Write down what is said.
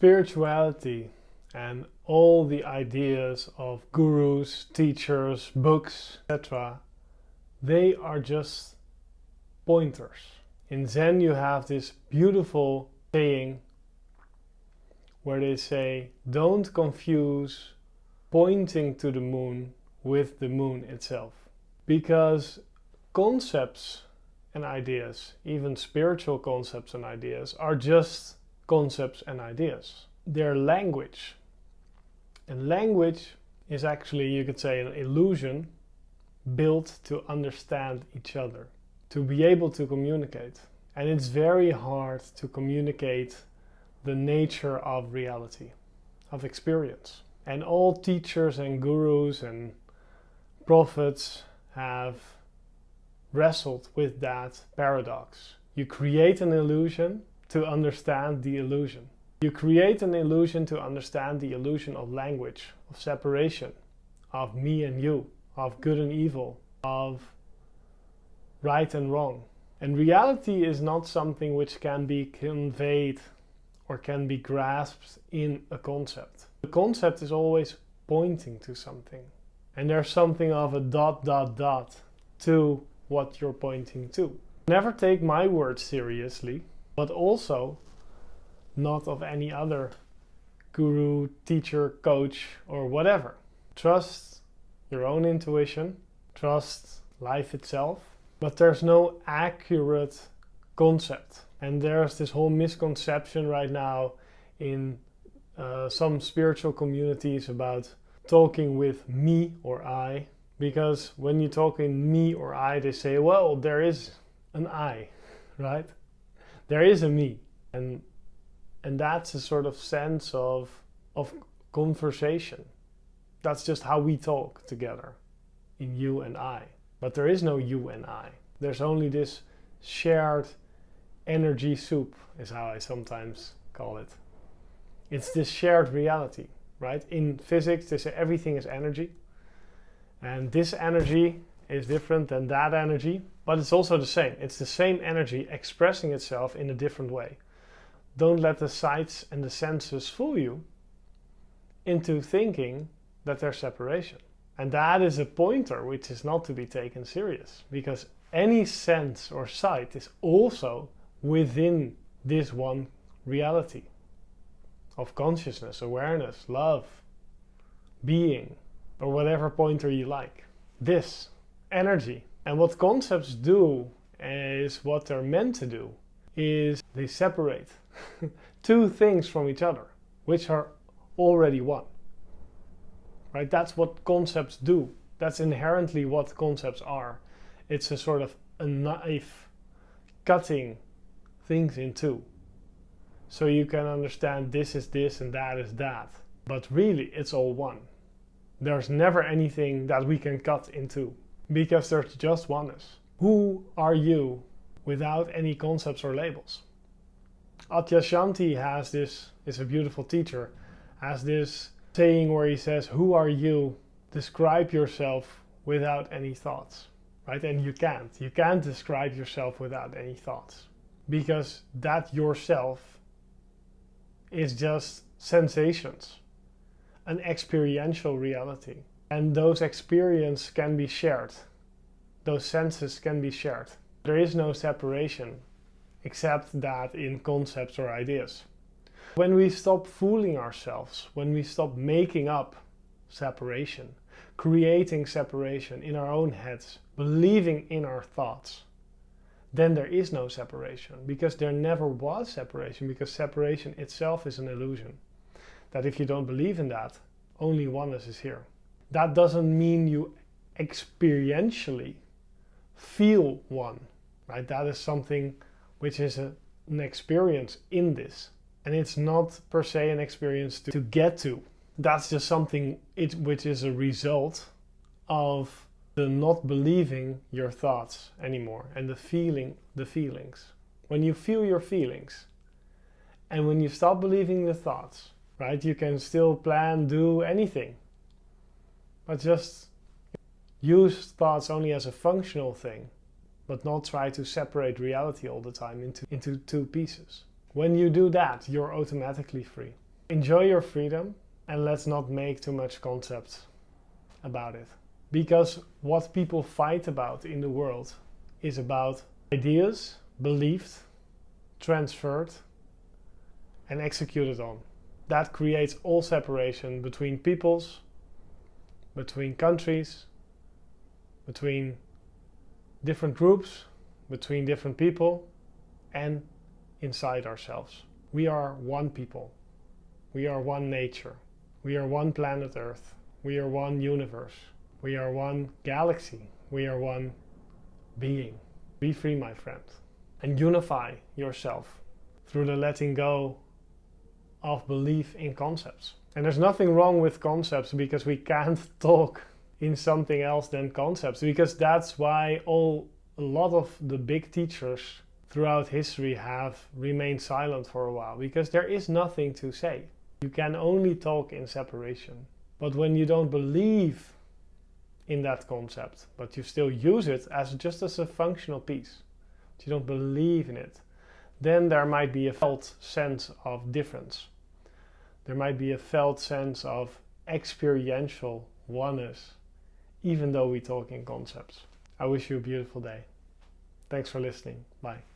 Spirituality and all the ideas of gurus, teachers, books, etc., they are just pointers. In Zen you have this beautiful saying where they say, don't confuse pointing to the moon with the moon itself. Because concepts and ideas, even spiritual concepts and ideas, are just concepts and ideas. They're language. And language is actually, you could say, an illusion built to understand each other, to be able to communicate. And it's very hard to communicate the nature of reality, of experience. And all teachers and gurus and prophets have wrestled with that paradox. You create an illusion to understand the illusion. You create an illusion to understand the illusion of language, of separation, of me and you, of good and evil, of right and wrong. And reality is not something which can be conveyed or can be grasped in a concept. The concept is always pointing to something. And there's something of a ... to what you're pointing to. Never take my words seriously, but also not of any other guru, teacher, coach, or whatever. Trust your own intuition, trust life itself, but there's no accurate concept. And there's this whole misconception right now in some spiritual communities about talking with me or I, because when you talk in me or I, they say, well, there is an I, right? There is a me. And that's a sort of sense of conversation. That's just how we talk together, in you and I. But there is no you and I. There's only this shared energy soup, is how I sometimes call it. It's this shared reality, right? In physics, they say everything is energy. And this energy is different than that energy, but it's also the same. It's the same energy expressing itself in a different way. Don't let the sights and the senses fool you into thinking that there's separation. And that is a pointer which is not to be taken serious, because any sense or sight is also within this one reality of consciousness, awareness, love, being, or whatever pointer you like. This energy. And what concepts do is what they're meant to do is they separate two things from each other, which are already one. Right? That's what concepts do. That's inherently what concepts are. It's a sort of a knife cutting things in two. So you can understand this is this and that is that. But really it's all one. There's never anything that we can cut in two, because there's just oneness. Who are you without any concepts or labels? Adyashanti has this, is a beautiful teacher, has this saying where he says, who are you? Describe yourself without any thoughts, right? And you can't describe yourself without any thoughts, because that yourself is just sensations, an experiential reality. And those experiences can be shared. Those senses can be shared. There is no separation except that in concepts or ideas. When we stop fooling ourselves, when we stop making up separation, creating separation in our own heads, believing in our thoughts, then there is no separation, because there never was separation, because separation itself is an illusion. That if you don't believe in that, only oneness is here. That doesn't mean you experientially feel one, right? That is something which is an experience in this. And it's not per se an experience to get to. That's just something which is a result of the not believing your thoughts anymore and the feelings. When you feel your feelings and when you stop believing the thoughts, right, you can still plan, do anything, but just use thoughts only as a functional thing, but not try to separate reality all the time into two pieces. When you do that, you're automatically free. Enjoy your freedom and let's not make too much concepts about it. Because what people fight about in the world is about ideas believed, transferred, and executed on. That creates all separation between peoples, between countries, between different groups, between different people, and inside ourselves. We are one people. We are one nature. We are one planet Earth. We are one universe. We are one galaxy. We are one being. Be free, my friend. And unify yourself through the letting go of belief in concepts. And there's nothing wrong with concepts because we can't talk in something else than concepts, because that's why a lot of the big teachers throughout history have remained silent for a while, because there is nothing to say. You can only talk in separation. But when you don't believe in that concept, but you still use it as just as a functional piece, but you don't believe in it, then there might be a felt sense of difference. There might be a felt sense of experiential oneness, even though we talk in concepts. I wish you a beautiful day. Thanks for listening. Bye.